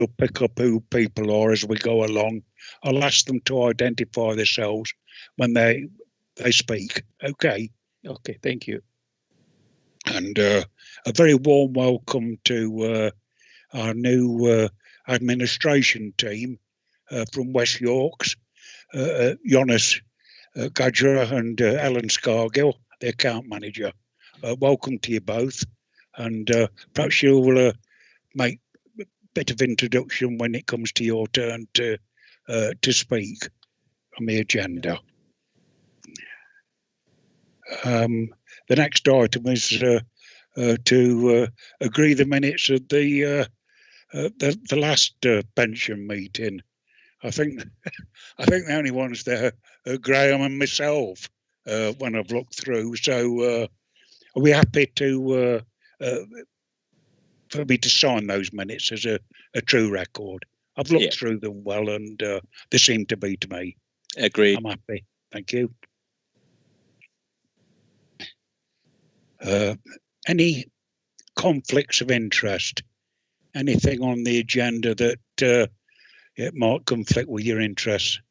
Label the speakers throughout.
Speaker 1: pick up who people are as we go along. I'll ask them to identify themselves when they speak. Okay, thank you. And a very warm welcome to our new administration team from West Yorks, Jonas Gadra and Helen Scargill, the account manager. Welcome to you both, and perhaps you'll make a bit of introduction when it comes to your turn to speak on the agenda. The next item is to agree the minutes of the last pension meeting. I think the only ones there are Graham and myself when I've looked through. So are we happy to for me to sign those minutes as a true record? I've looked through them well, and they seem to be to me.
Speaker 2: Agreed.
Speaker 1: I'm happy. Thank you. Any conflicts of interest? Anything on the agenda that it might conflict with your interests?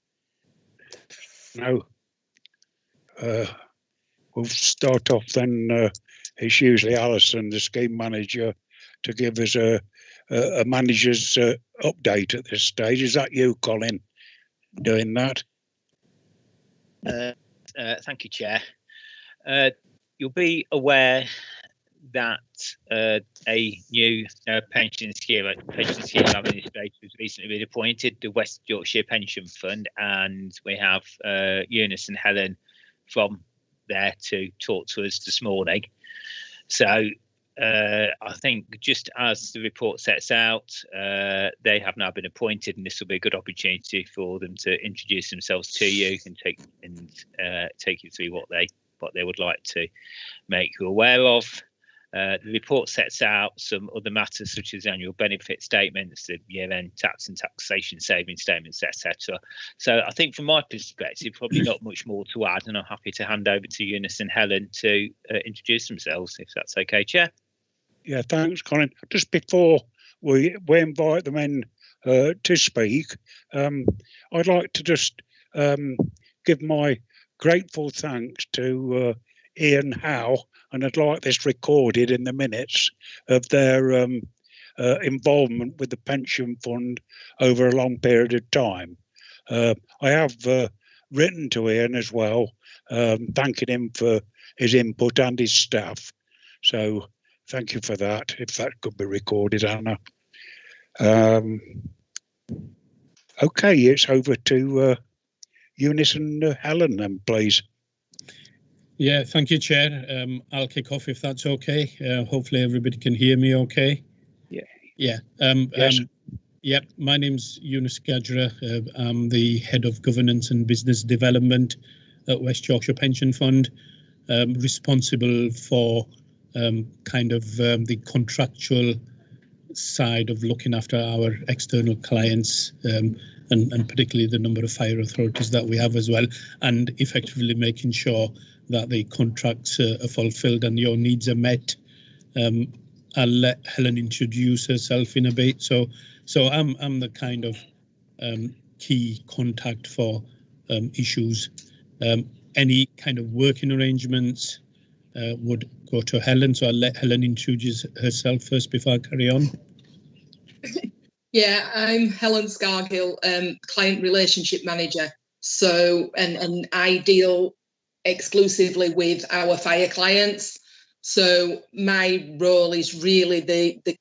Speaker 1: No. We'll start off then. It's usually Alison, the scheme manager, to give us a manager's update at this stage. Is that you, Colin, doing that?
Speaker 3: Thank you, Chair. You'll be aware that a new pension scheme administrator has recently been appointed, the West Yorkshire Pension Fund, and we have Eunice and Helen from there to talk to us this morning. So I think, just as the report sets out, they have now been appointed, and this will be a good opportunity for them to introduce themselves to you and take you through what they would like to make you aware of. The report sets out some other matters such as annual benefit statements, the year-end tax and taxation saving statements, etc. So I think from my perspective, probably not much more to add, and I'm happy to hand over to Eunice and Helen to introduce themselves, if that's okay, Chair.
Speaker 1: Yeah, thanks, Colin. Just before we invite them in to speak, I'd like to just give my grateful thanks to Ian Howe, and I'd like this recorded in the minutes of their involvement with the pension fund over a long period of time. I have written to Ian as well, thanking him for his input and his staff. So thank you for that, if that could be recorded, Anna. Okay, it's over to Eunice and Helen then, please.
Speaker 4: Yeah, thank you, Chair. I'll kick off if that's okay. Hopefully everybody can hear me okay.
Speaker 1: Yeah.
Speaker 4: Yeah.
Speaker 1: Yes.
Speaker 4: Yep, my name's Eunice Gadra. I'm the Head of Governance and Business Development at West Yorkshire Pension Fund, responsible for the contractual side of looking after our external clients, and particularly the number of fire authorities that we have as well, and effectively making sure that the contracts are fulfilled and your needs are met. I'll let Helen introduce herself in a bit. So I'm the kind of key contact for issues. Any kind of working arrangements would go to Helen. So I'll let Helen introduce herself first before I carry on.
Speaker 5: Yeah, I'm Helen Scargill, Client Relationship Manager. So, and I deal exclusively with our fire clients. So my role is really the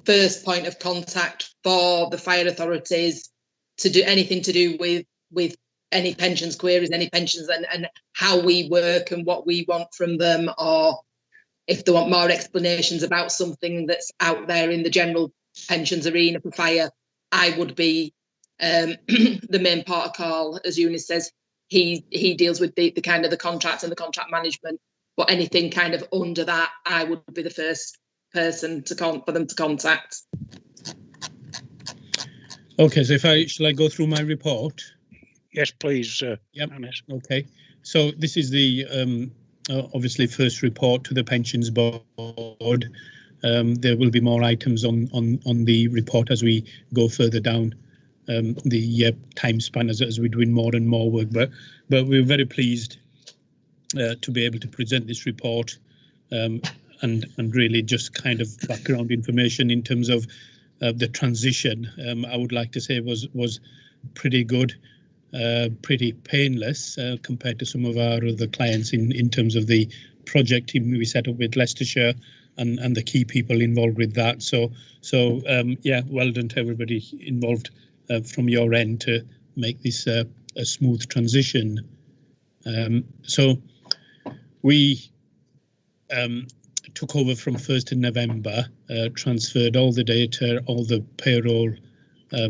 Speaker 5: first point of contact for the fire authorities to do anything to do with any pensions queries, any pensions, and how we work and what we want from them, or if they want more explanations about something that's out there in the general pensions arena for fire, I would be the main port of call. As Eunice says, he deals with the kind of the contracts and the contract management, but anything kind of under that, I would be the first person for them to contact.
Speaker 4: Okay, so shall I go through my report?
Speaker 1: Yes, please.
Speaker 4: Yep. Okay. So this is the obviously first report to the Pensions Board. there will be more items on the report as we go further down the time span as we're doing more and more work. But we're very pleased to be able to present this report and really just kind of background information in terms of the transition. I would like to say was pretty good, pretty painless compared to some of our other clients in terms of the project team we set up with Leicestershire and the key people involved with that. So yeah, well done to everybody involved from your end to make this a smooth transition. So we took over from 1st of November, transferred all the data, all the payroll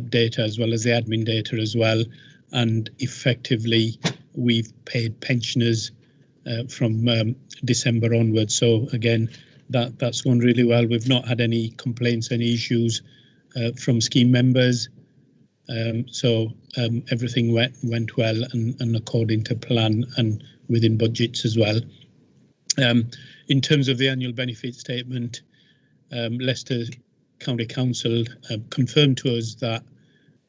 Speaker 4: data, as well as the admin data as well, and effectively we've paid pensioners from December onwards. So again, that's gone really well. We've not had any complaints, any issues from scheme members. So everything went well and according to plan and within budgets as well. In terms of the annual benefit statement, Leicester County Council confirmed to us that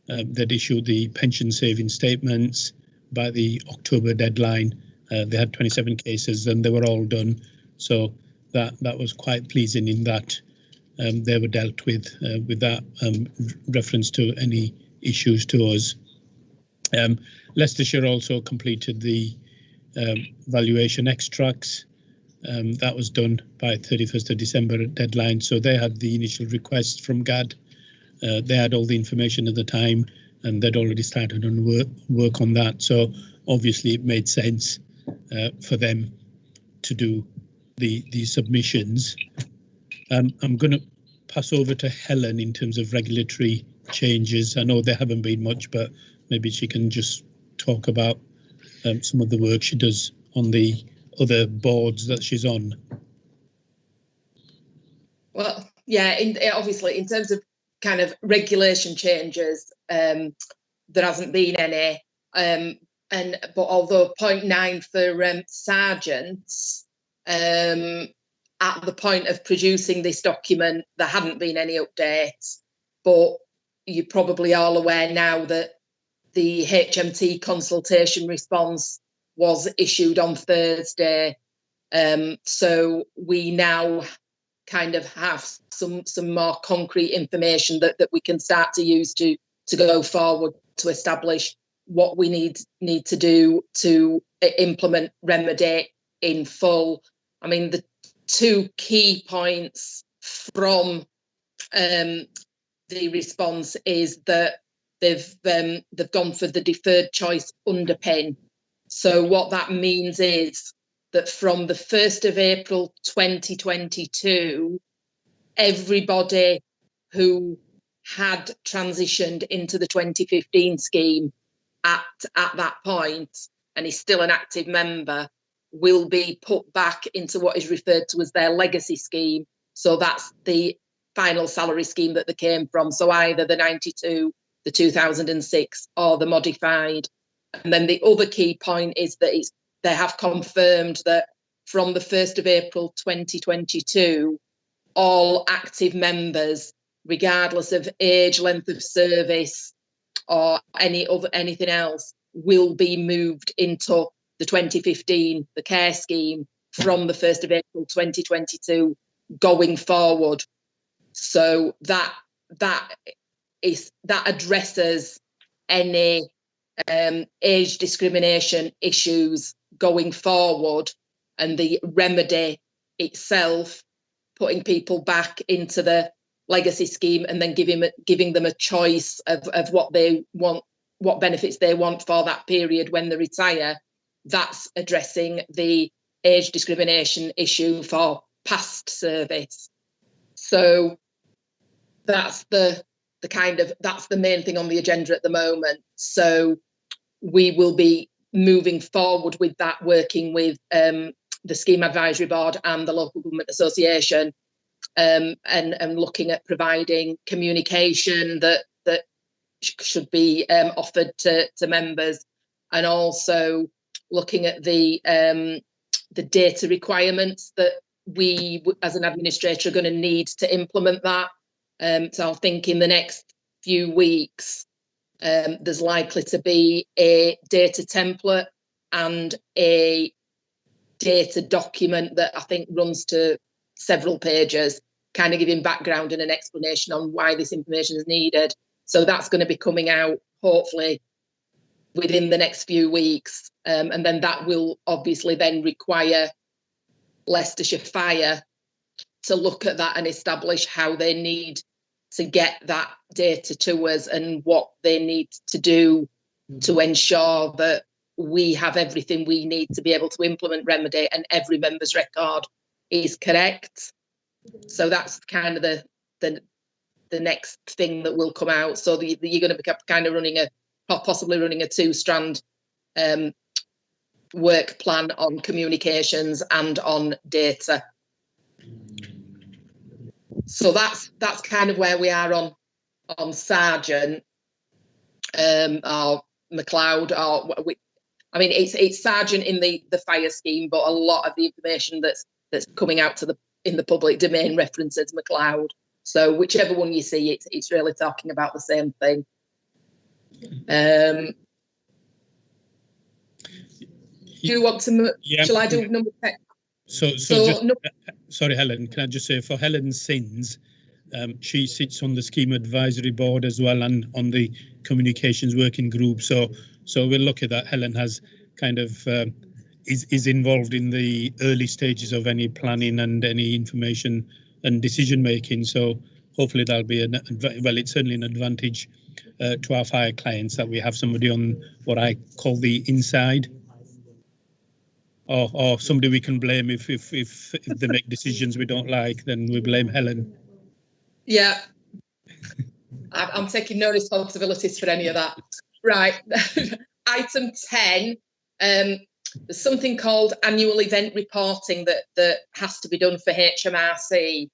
Speaker 4: they'd issued the pension saving statements by the October deadline. They had 27 cases and they were all done. So that was quite pleasing in that they were dealt with that reference to any issues to us. Leicestershire also completed the valuation extracts. That was done by 31st of December deadline. So they had the initial request from GAD. They had all the information at the time and they'd already started on work on that. So obviously it made sense for them to do the submissions. I'm going to pass over to Helen in terms of regulatory changes. I know there haven't been much, but maybe she can just talk about some of the work she does on the other boards that she's on. Well,
Speaker 5: yeah, obviously in terms of kind of regulation changes, there hasn't been any. But although 0.9 for sergeants, at the point of producing this document, there hadn't been any updates. But you're probably all aware now that the HMT consultation response was issued on Thursday. So we now kind of have some more concrete information that we can start to use to go forward to establish what we need to do to implement Remedy in full. I mean, the two key points from the response is that they've gone for the deferred choice underpin. So what that means is that from the 1st of April 2022, everybody who had transitioned into the 2015 scheme at that point and is still an active member will be put back into what is referred to as their legacy scheme. So that's the final salary scheme that they came from. So either the 92, the 2006 or the modified. And then the other key point is that they have confirmed that from the 1st of April 2022, all active members, regardless of age, length of service or anything else, will be moved into the 2015, the care scheme, from the 1st of April 2022 going forward. So that addresses any age discrimination issues going forward, and the remedy itself, putting people back into the legacy scheme and then giving them a choice of what they want, what benefits they want for that period when they retire. That's addressing the age discrimination issue for past service. So that's the main thing on the agenda at the moment. So we will be moving forward with that, working with the Scheme Advisory Board and the Local Government Association, and looking at providing communication that should be offered to members, and also looking at the data requirements that we, as an administrator, are going to need to implement that. So I think in the next few weeks, there's likely to be a data template and a data document that I think runs to several pages, kind of giving background and an explanation on why this information is needed. So that's going to be coming out hopefully within the next few weeks, and then that will obviously then require Leicestershire Fire to look at that and establish how they need to get that data to us and what they need to do to ensure that we have everything we need to be able to implement Remedy and every member's record is correct. So that's kind of the next thing that will come out. So you're going to be kind of possibly running a 2-strand work plan on communications and on data. So that's kind of where we are on Sargent or McLeod, I mean it's Sargent in the fire scheme, but a lot of the information that's coming out in the public domain references McLeod. So whichever one you see, it's really talking about the same thing. Do you want to? Yeah. Shall I do number 10?
Speaker 4: Sorry, Helen. Can I just say, for Helen Sins, she sits on the scheme advisory board as well and on the communications working group. So we'll look at that. Helen has kind of is involved in the early stages of any planning and any information and decision making. So hopefully that'll be it's certainly an advantage to our fire clients that we have somebody on what I call the inside, or somebody we can blame if they make decisions we don't like. Then we blame Helen.
Speaker 5: Yeah, I'm taking no responsibilities for any of that. Right. Item 10. There's something called annual event reporting that has to be done for HMRC.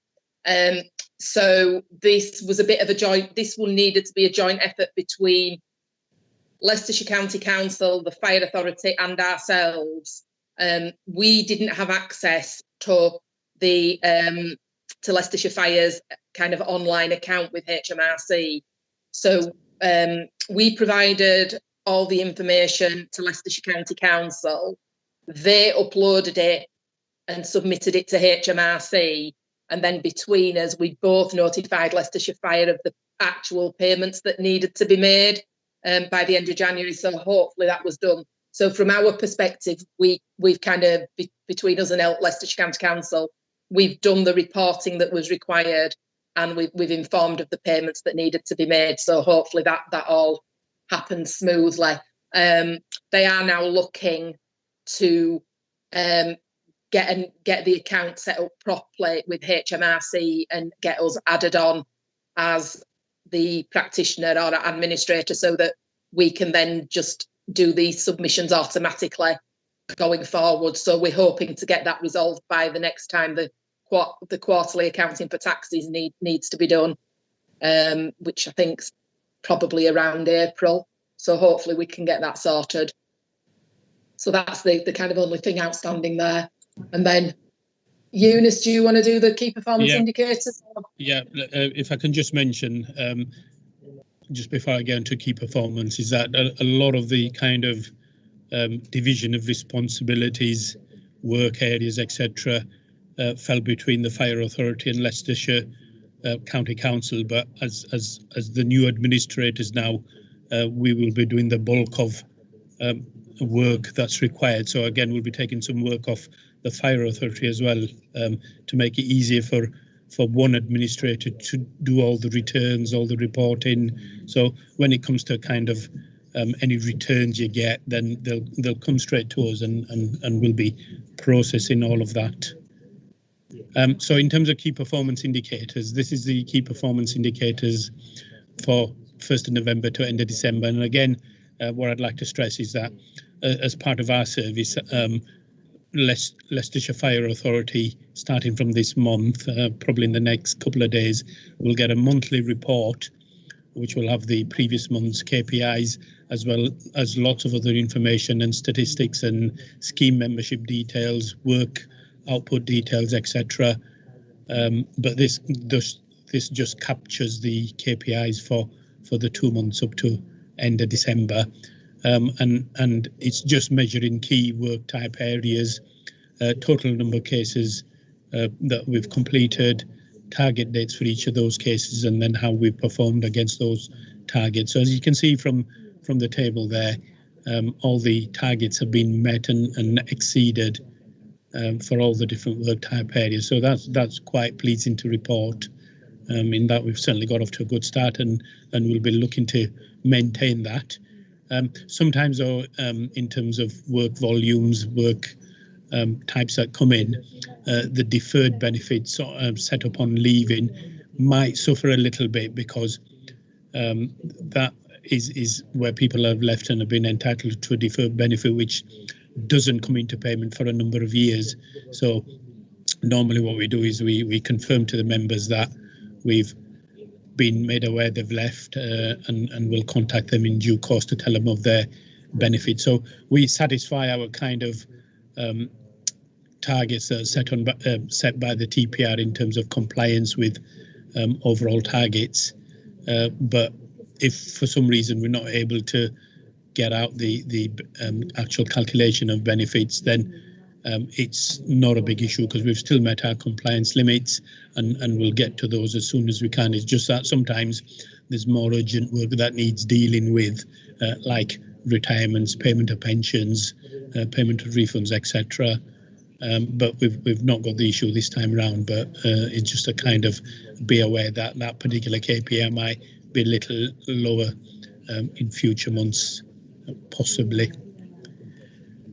Speaker 5: So this was a bit of a joint. This one needed to be a joint effort between Leicestershire County Council, the Fire Authority, and ourselves. We didn't have access to the to Leicestershire Fire's kind of online account with HMRC. So we provided all the information to Leicestershire County Council. They uploaded it and submitted it to HMRC. And then between us, we both notified Leicestershire Fire of the actual payments that needed to be made by the end of January. So hopefully that was done. So from our perspective, we've kind of, between us and Leicestershire County Council, we've done the reporting that was required, and we've informed of the payments that needed to be made. So hopefully that all happened smoothly. They are now looking to get the account set up properly with HMRC and get us added on as the practitioner or administrator, so that we can then just do these submissions automatically going forward. So we're hoping to get that resolved by the next time the quarterly accounting for taxes needs to be done, which I think's probably around April. So hopefully we can get that sorted. So that's the kind of only thing outstanding there. And then, Eunice, do you want to do the key performance indicators?
Speaker 4: Yeah, if I can just mention, just before I get into key performance, is that a lot of the kind of division of responsibilities, work areas, etc., fell between the Fire Authority and Leicestershire County Council. But as the new administrators now, we will be doing the bulk of work that's required. So again, we'll be taking some work off the Fire Authority as well, to make it easier for one administrator to do all the returns, all the reporting. So when it comes to kind of any returns you get, then they'll come straight to us, and we'll be processing all of that. So in terms of key performance indicators, this is the key performance indicators for 1st of November to end of December. And again, what I'd like to stress is that as part of our service, Leicestershire Fire Authority, starting from this month, probably in the next couple of days, we'll get a monthly report which will have the previous month's KPIs, as well as lots of other information and statistics and scheme membership details, work output details, etc. But this just captures the KPIs for the 2 months up to end of December, and it's just measuring key work type areas, total number of cases that we've completed, target dates for each of those cases, and then how we've performed against those targets. So as you can see from the table there, all the targets have been met and exceeded for all the different work type areas. So that's quite pleasing to report. In that we've certainly got off to a good start, and we'll be looking to maintain that. Sometimes, though, in terms of work volumes, work types that come in, the deferred benefits set up on leaving might suffer a little bit, because that is where people have left and have been entitled to a deferred benefit which doesn't come into payment for a number of years. So normally what we do is we confirm to the members that we've been made aware they've left, and we'll contact them in due course to tell them of their benefits. So we satisfy our kind of targets that are set by the TPR in terms of compliance with overall targets. But if for some reason we're not able to get out the actual calculation of benefits, then it's not a big issue, because we've still met our compliance limits, and we'll get to those as soon as we can. It's just that sometimes there's more urgent work that needs dealing with, like retirements, payment of pensions, payment of refunds, etc. But we've not got the issue this time around. But it's just a kind of be aware that that particular KPI might be a little lower in future months, possibly.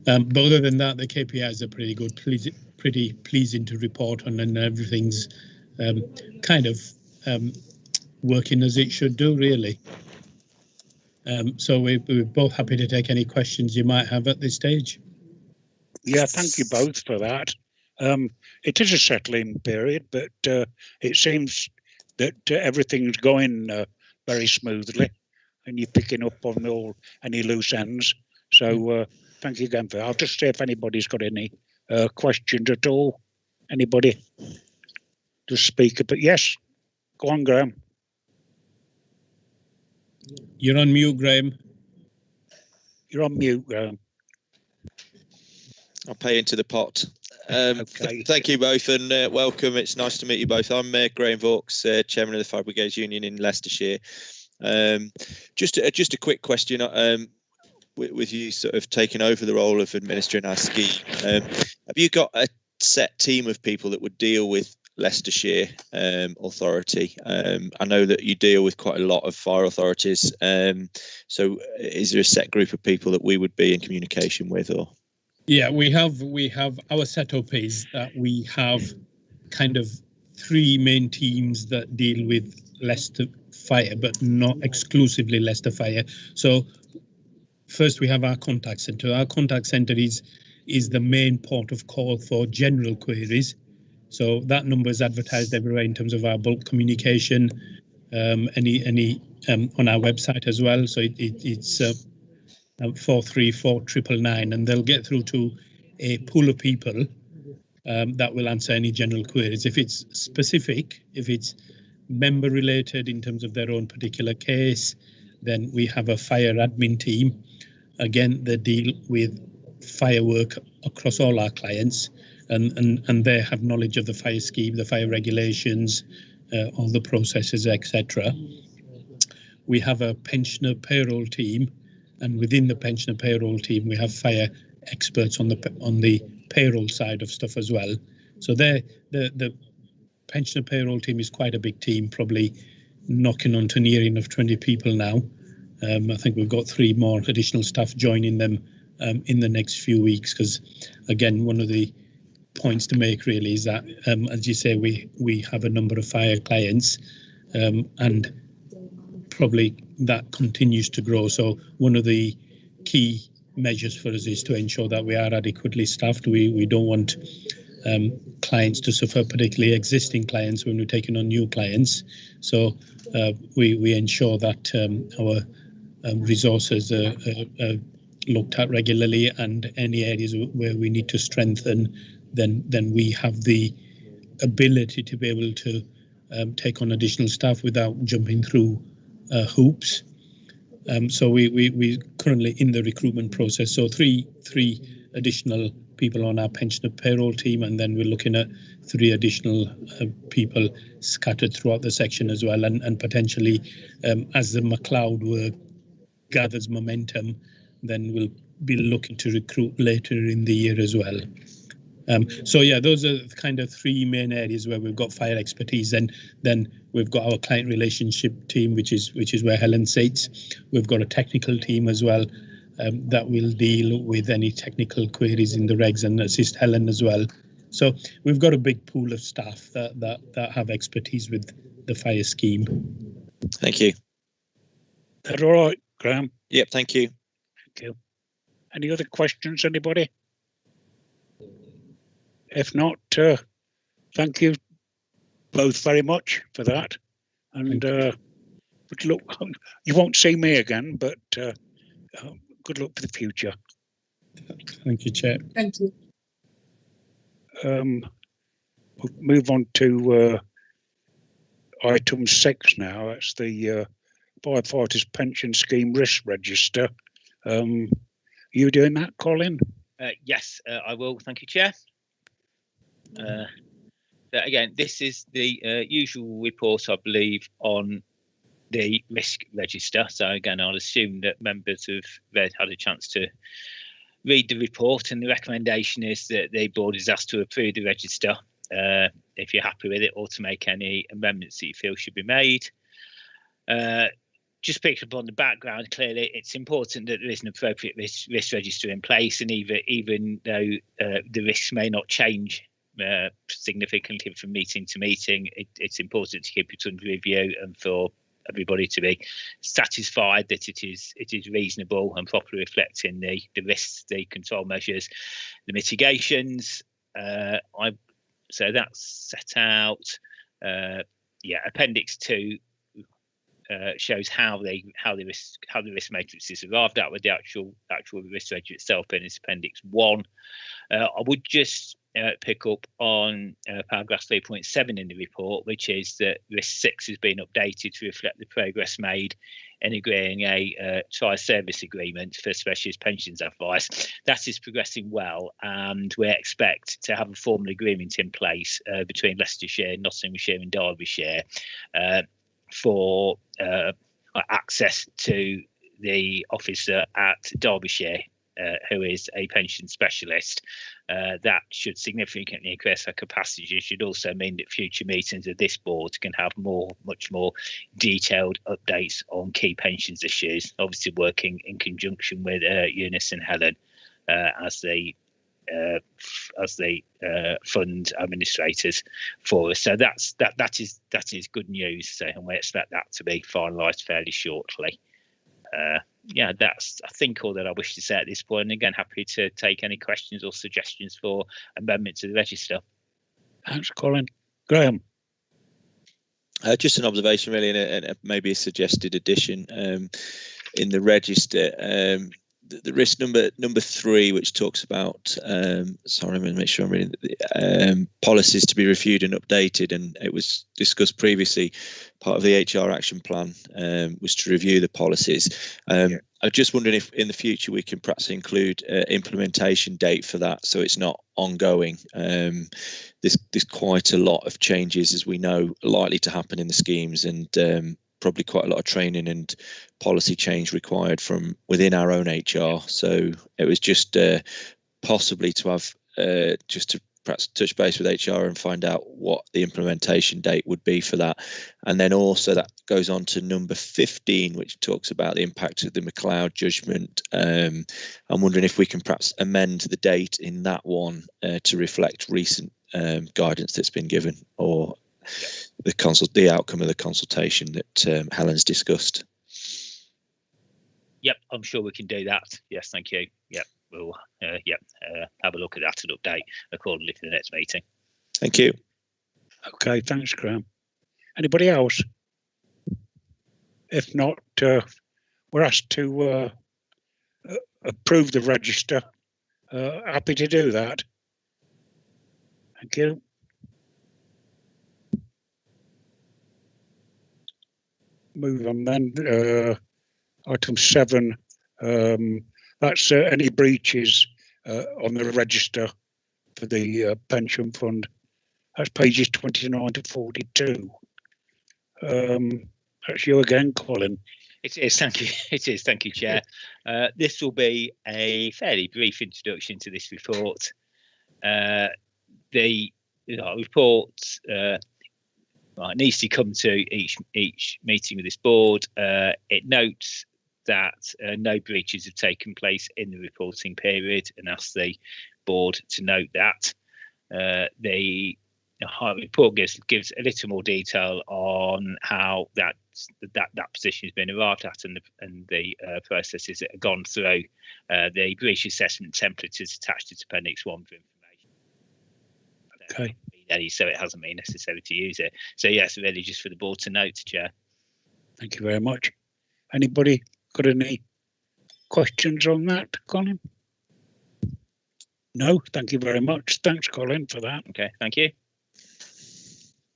Speaker 4: But other than that, the KPIs are pretty good, pretty pleasing to report on, and everything's kind of working as it should do, really. So we're both happy to take any questions you might have at this stage.
Speaker 1: Yeah, thank you both for that. It is a settling period, but it seems that everything's going very smoothly, and you're picking up on any loose ends. So thank you again for that. I'll just see if anybody's got any questions at all. Anybody to speak? But yes, go on, Graham.
Speaker 4: You're on mute, Graham.
Speaker 1: You're on mute, Graham.
Speaker 2: I'll pay into the pot.
Speaker 1: Okay.
Speaker 2: Thank you both, and welcome. It's nice to meet you both. I'm Graham Vaux, Chairman of the Fire Brigades Union in Leicestershire. Just a quick question. With you sort of taking over the role of administering our scheme, have you got a set team of people that would deal with Leicestershire Authority? I know that you deal with quite a lot of fire authorities. So is there a set group of people that we would be in communication with, or?
Speaker 4: Yeah, we have our setup is that we have kind of 3 main teams that deal with Leicester Fire, but not exclusively Leicester Fire. So first we have our contact centre. Our contact centre is the main port of call for general queries. So that number is advertised everywhere in terms of our bulk communication, any on our website as well. So it's 434 and they'll get through to a pool of people that will answer any general queries. If it's specific, if it's member related in terms of their own particular case, then we have a fire admin team. Again, they deal with firework across all our clients, and they have knowledge of the fire scheme, the fire regulations, all the processes, etc. We have a pensioner payroll team, and within the pensioner payroll team, we have fire experts on the payroll side of stuff as well. So the pensioner payroll team is quite a big team, probably knocking on to near enough 20 people now. I think we've got 3 more additional staff joining them in the next few weeks, because again, one of the points to make really is that, as you say, we have a number of fire clients, and probably that continues to grow. So one of the key measures for us is to ensure that we are adequately staffed. We don't want clients to suffer, particularly existing clients, when we're taking on new clients. So we ensure that our resources are looked at regularly, and any areas where we need to strengthen, then we have the ability to be able to take on additional staff without jumping through hoops. So we currently in the recruitment process. So three additional people on our pensioner payroll team, and then we're looking at 3 additional people scattered throughout the section as well, and potentially as the McLeod work gathers momentum, then we'll be looking to recruit later in the year as well. So yeah, those are kind of 3 main areas where we've got fire expertise. And then we've got our client relationship team, which is where Helen sits. We've got a technical team as well that will deal with any technical queries in the regs and assist Helen as well. So we've got a big pool of staff that have expertise with the fire scheme.
Speaker 2: Thank you.
Speaker 1: That all right, Graham?
Speaker 2: Yep, thank you.
Speaker 1: Thank you. Any other questions, anybody? If not, thank you both very much for that. And good luck. You won't see me again, but good luck for the future.
Speaker 4: Thank you, Chair.
Speaker 5: Thank you.
Speaker 1: We'll move on to item 6 now. That's the Firefighters Pension Scheme Risk Register. Are you doing that, Colin?
Speaker 3: Yes, I will. Thank you, Chair. Again, this is the usual report, I believe, on the risk register. So again, I'll assume that members have had a chance to read the report, and the recommendation is that the board is asked to approve the register if you're happy with it, or to make any amendments that you feel should be made. Just picking up on the background, clearly it's important that there is an appropriate risk register in place, and even though the risks may not change significantly from meeting to meeting, it's important to keep it under review and for everybody to be satisfied that it is reasonable and properly reflecting the risks, the control measures, the mitigations. So that's set out. Appendix 2 shows how the risk matrix is arrived at, with the actual risk register itself in Appendix 1. I would just pick up on paragraph 3.7 in the report, which is that risk 6 has been updated to reflect the progress made in agreeing a tri-service agreement for specialist pensions advice. That is progressing well, and we expect to have a formal agreement in place between Leicestershire, Nottinghamshire and Derbyshire for access to the officer at Derbyshire, who is a pension specialist. That should significantly increase our capacity. It should also mean that future meetings of this board can have much more detailed updates on key pensions issues, obviously working in conjunction with Eunice and Helen as the fund administrators for us. So that is good news. So, and we expect that to be finalised fairly shortly. That's, I think, all that I wish to say at this point. And again, happy to take any questions or suggestions for amendments to the register.
Speaker 1: Thanks, Colin. Graham.
Speaker 2: Just an observation, really, and maybe a suggested addition in the register. The risk number 3, which talks about sorry, I'm going to make sure I'm reading policies to be reviewed and updated, and it was discussed previously. Part of the HR action plan was to review the policies. I'm just wondering if in the future we can perhaps include implementation date for that, so it's not ongoing. There's quite a lot of changes, as we know, likely to happen in the schemes, and probably quite a lot of training and policy change required from within our own HR. So it was just possibly to have just to perhaps touch base with HR and find out what the implementation date would be for that. And then also that goes on to number 15, which talks about the impact of the McLeod judgment. I'm wondering if we can perhaps amend the date in that one to reflect recent guidance that's been given, or the outcome of the consultation that Helen's discussed.
Speaker 3: Yep, I'm sure we can do that. Yes, thank you. Yep, we'll have a look at that and update accordingly for the next meeting.
Speaker 2: Thank you.
Speaker 1: Okay, thanks, Graham. Anybody else? If not, we're asked to approve the register. Happy to do that. Thank you. Move on then. Item 7. That's any breaches on the register for the pension fund. That's pages 29 to 42. That's you again, Colin.
Speaker 3: It is, thank you. It is, thank you, Chair. This will be a fairly brief introduction to this report. The report needs to come to each meeting of this board. It notes that no breaches have taken place in the reporting period and asks the board to note that. The report gives a little more detail on how that position has been arrived at and the processes that have gone through. The breach assessment template is attached to Appendix 1 for information.
Speaker 1: Okay.
Speaker 3: So it hasn't been necessary to use it. So yes, really just for the board to note, Chair.
Speaker 1: Thank you very much. Anybody got any questions on that, Colin? No, thank you very much. Thanks, Colin, for that.
Speaker 3: Okay, thank you.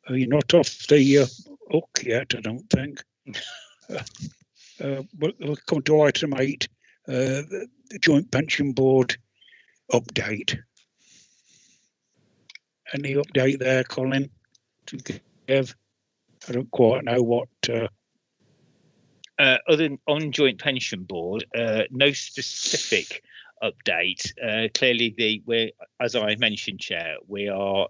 Speaker 1: You're not off the hook yet, I don't think. We'll come to item 8, the Joint Pension Board update. Any update there, Colin, to give? I don't quite know what.
Speaker 3: Other than on Joint Pension Board, no specific update. Clearly, we're, as I mentioned, Chair, we are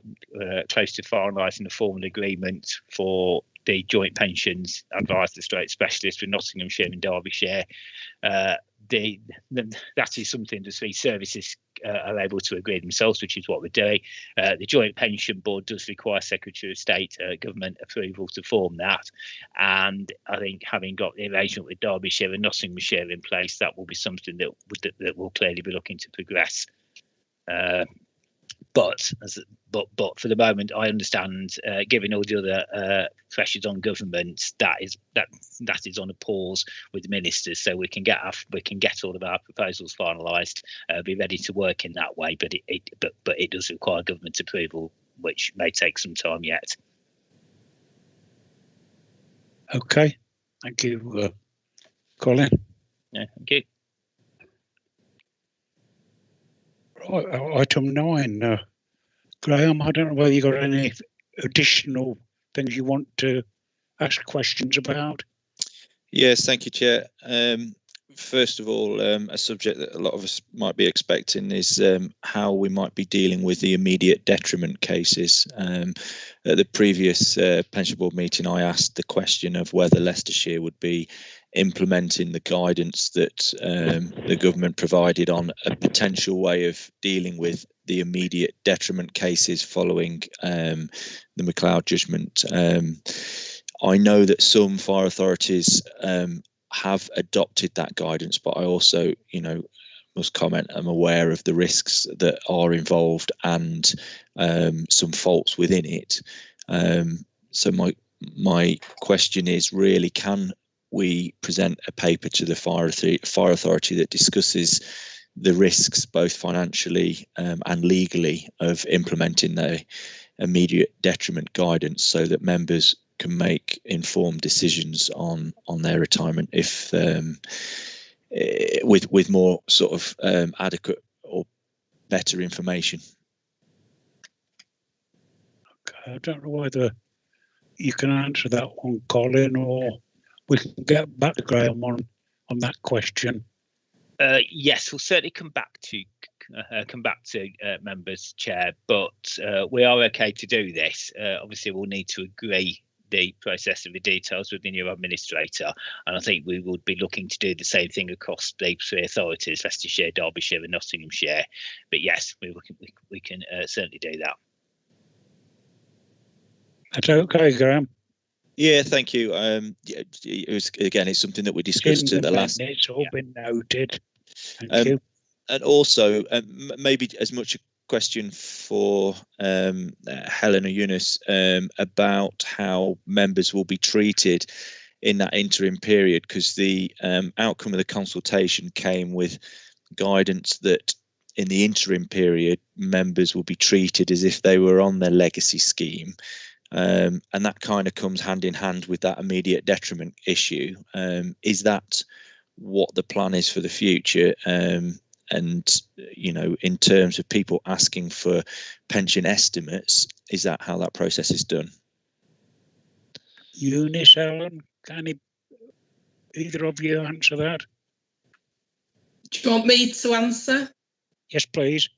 Speaker 3: close to finalising a formal agreement for the joint pensions advisor stroke specialist with Nottinghamshire and Derbyshire. That is something the three services are able to agree themselves, which is what we're doing. The Joint Pension Board does require Secretary of State government approval to form that, and I think having got the arrangement with Derbyshire and Nottinghamshire in place, that will be something that will clearly be looking to progress. But for the moment, I understand, given all the other pressures on government, that is on a pause with the ministers, so we can get all of our proposals finalised, be ready to work in that way. But it does require government approval, which may take some time yet.
Speaker 1: Okay, thank you, Colin.
Speaker 3: Yeah, thank you.
Speaker 1: Right, item 9, Graham. I don't know whether you got any additional things you want to ask questions about.
Speaker 2: Yes, thank you, Chair. First of all, a subject that a lot of us might be expecting is how we might be dealing with the immediate detriment cases. At the previous Pension Board meeting, I asked the question of whether Leicestershire would be implementing the guidance that the government provided on a potential way of dealing with the immediate detriment cases following the McLeod judgment. I know that some fire authorities have adopted that guidance, but I also, must comment, I'm aware of the risks that are involved and some faults within it. So my question is really, can we present a paper to the fire authority that discusses the risks, both financially and legally, of implementing the immediate detriment guidance, so that members can make informed decisions on their retirement if with more sort of adequate or better information?
Speaker 1: Okay, I don't know whether you can answer that one, Colin, or we can get back to Graham on that question.
Speaker 3: Yes, we'll certainly come back to members, Chair, but we are okay to do this. Obviously, we'll need to agree the process of the details with the new administrator, and I think we would be looking to do the same thing across the three authorities, Leicestershire, Derbyshire and Nottinghamshire. But yes, we can certainly do that.
Speaker 1: That's okay, Graham.
Speaker 2: Yeah, thank you. It's something that we discussed at the last.
Speaker 1: It's all been noted. Thank you.
Speaker 2: And also, maybe as much a question for Helen or Eunice about how members will be treated in that interim period, because the outcome of the consultation came with guidance that in the interim period, members will be treated as if they were on their legacy scheme. And that kind of comes hand in hand with that immediate detriment issue. Is that what the plan is for the future? And, you know, in terms of people asking for pension estimates, is that how that process is done?
Speaker 1: Eunice, Helen, can either of you answer that?
Speaker 5: Do you want me to answer?
Speaker 1: Yes, please.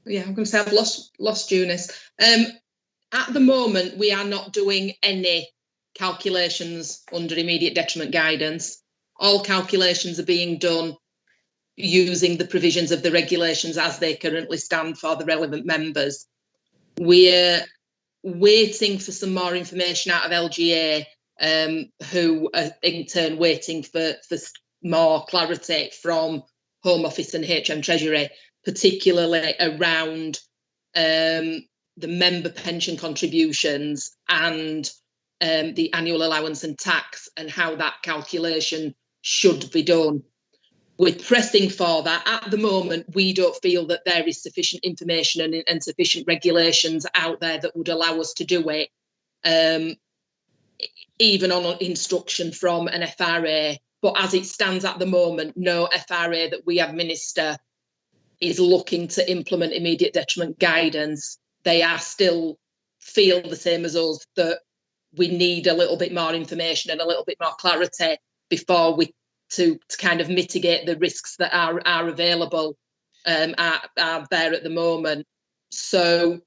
Speaker 5: Yeah, I'm going to say I've lost Eunice. At the moment, we are not doing any calculations under immediate detriment guidance. All calculations are being done using the provisions of the regulations as they currently stand for the relevant members. We're waiting for some more information out of LGA, who are in turn waiting for more clarity from Home Office and HM Treasury, particularly around the member pension contributions and the annual allowance and tax, and how that calculation should be done. We're pressing for that. At the moment, we don't feel that there is sufficient information and sufficient regulations out there that would allow us to do it, even on instruction from an FRA. But as it stands at the moment, no FRA that we administer is looking to implement immediate detriment guidance. They are still feel the same as us, that we need a little bit more information and a little bit more clarity before we to kind of mitigate the risks that are available, are there at the moment. So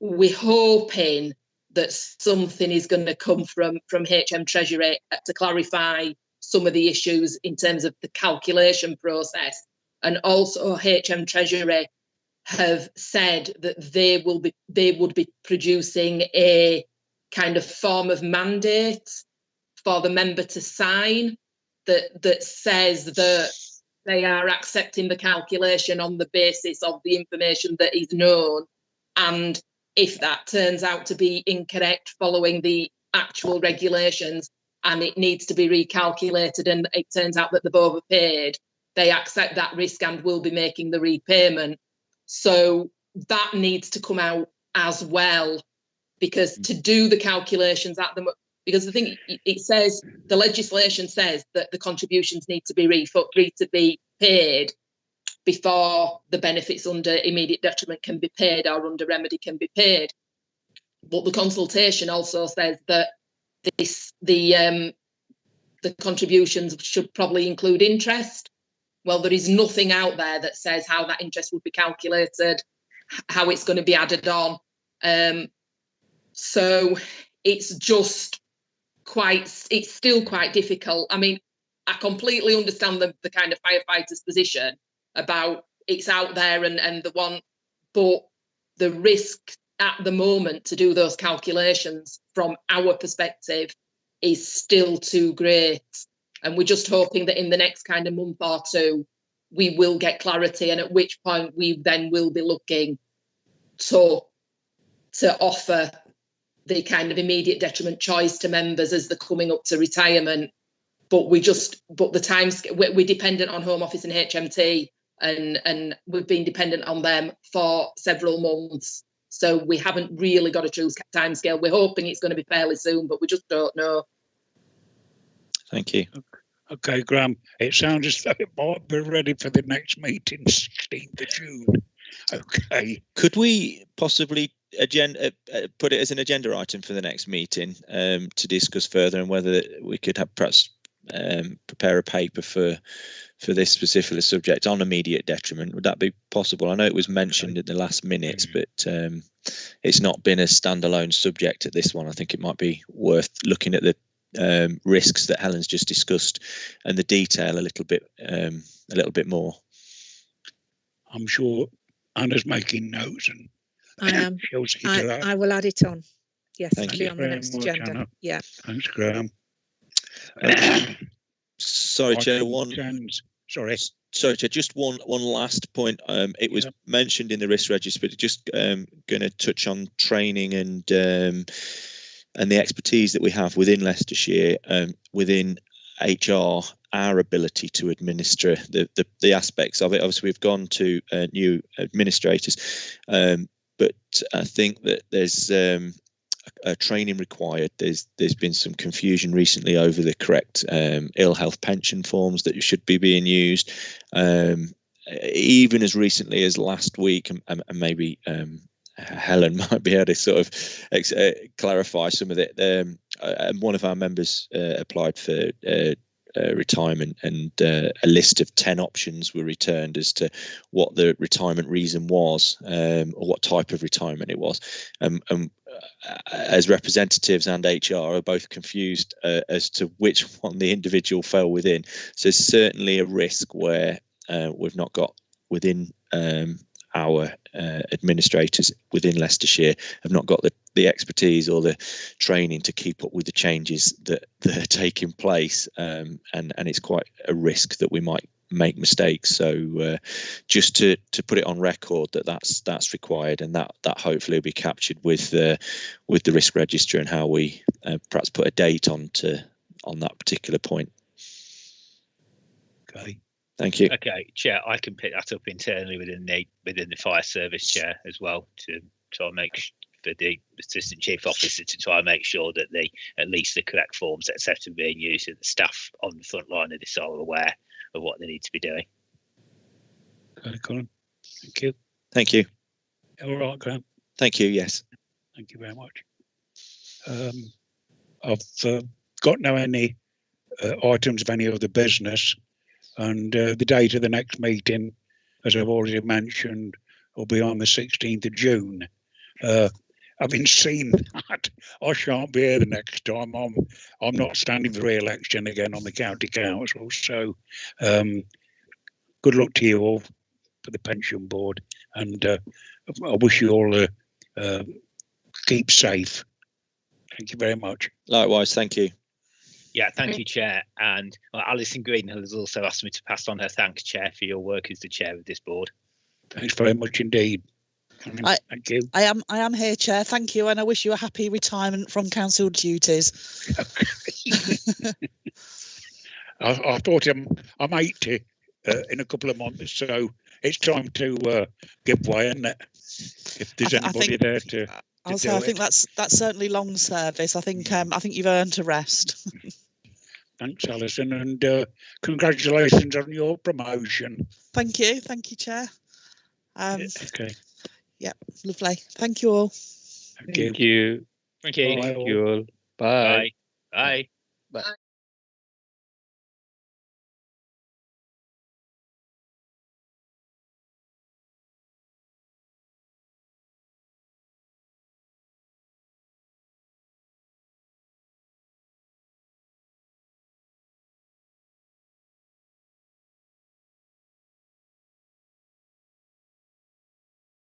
Speaker 5: we're hoping that something is going to come from HM Treasury to clarify some of the issues in terms of the calculation process. And also HM Treasury have said that they would be producing a kind of form of mandate for the member to sign that says that they are accepting the calculation on the basis of the information that is known. And if that turns out to be incorrect following the actual regulations and it needs to be recalculated and it turns out that they've overpaid, they accept that risk and will be making the repayment. So that needs to come out as well, because to do the calculations at the because the thing it says, the legislation says that the contributions need to be paid before the benefits under immediate detriment can be paid or under remedy can be paid. But the consultation also says that the contributions should probably include interest. Well, there is nothing out there that says how that interest would be calculated, how it's going to be added on. So it's still quite difficult. I mean, I completely understand the kind of firefighters' position about it's out there and the one, but the risk at the moment to do those calculations from our perspective is still too great. And we're just hoping that in the next kind of month or two, we will get clarity, and at which point we then will be looking to offer the kind of immediate detriment choice to members as they're coming up to retirement. But the times we're dependent on Home Office and HMT, and we've been dependent on them for several months. So we haven't really got a true timescale. We're hoping it's going to be fairly soon, but we just don't know.
Speaker 2: Thank you.
Speaker 1: Okay, Graham, it sounds as though it might be ready for the next meeting, 16th of June. Okay.
Speaker 2: Could we possibly put it as an agenda item for the next meeting to discuss further, and whether we could have perhaps prepare a paper for this specific subject on immediate detriment? Would that be possible? I know it was mentioned in the last minutes, but it's not been a standalone subject at this one. I think it might be worth looking at the risks that Helen's just discussed and the detail a little bit more.
Speaker 1: I'm sure Anna's making notes, and
Speaker 6: I am. I will add it on. Yes, it'll be on the next agenda. Anna. Yeah.
Speaker 1: Thanks, Graham.
Speaker 2: Sorry, Chair. Sorry, Chair. Just one last point. It was mentioned in the risk register, but just going to touch on training and the expertise that we have within Leicestershire, within HR, our ability to administer the aspects of it. Obviously, we've gone to new administrators, but I think that there's training required. There's been some confusion recently over the correct ill health pension forms that should be being used. Even as recently as last week, and maybe Helen might be able to sort of clarify some of it. One of our members applied for retirement, and a list of 10 options were returned as to what the retirement reason was, or what type of retirement it was. As representatives and HR are both confused as to which one the individual fell within. So there's certainly a risk where we've not got within our administrators within Leicestershire have not got the expertise or the training to keep up with the changes that are taking place, and it's quite a risk that we might make mistakes. So just to put it on record that's required, and that hopefully will be captured with the risk register and how we perhaps put a date on that particular point.
Speaker 1: Okay.
Speaker 2: Thank you.
Speaker 3: Okay, Chair, I can pick that up internally within the fire service, Chair, as well, to try and make for the assistant chief officer to try and make sure that at least the correct forms, etc., are being used, and the staff on the front line of this are aware of what they need to be doing.
Speaker 1: Okay, Colin. Thank you.
Speaker 2: Thank you.
Speaker 1: All right, Graham.
Speaker 2: Thank you. Yes.
Speaker 1: Thank you very much. I've got no any items of any other business. And the date of the next meeting, as I've already mentioned, will be on the 16th of June. Having seen that, I shan't be here the next time. I'm not standing for re-election again on the county council. So good luck to you all for the pension board, and I wish you all keep safe. Thank you very much.
Speaker 2: Likewise, thank you.
Speaker 3: Yeah, thank you, Chair. And Alison Greenhill has also asked me to pass on her thanks, Chair, for your work as the chair of this board.
Speaker 1: Thanks very much indeed. Thank you.
Speaker 7: I am here, Chair. Thank you, and I wish you a happy retirement from council duties.
Speaker 1: I thought I'm 80 in a couple of months, so it's time to give way, isn't it? If there's anybody there to.
Speaker 7: I think that's certainly long service. I think you've earned a rest.
Speaker 1: Thanks, Alison, and congratulations on your promotion.
Speaker 7: Thank you, Chair.
Speaker 1: Okay.
Speaker 7: Yeah, lovely. Thank you all.
Speaker 1: Thank you.
Speaker 3: Thank you. Thank you all.
Speaker 1: Bye.
Speaker 3: Bye. Bye.
Speaker 5: Bye.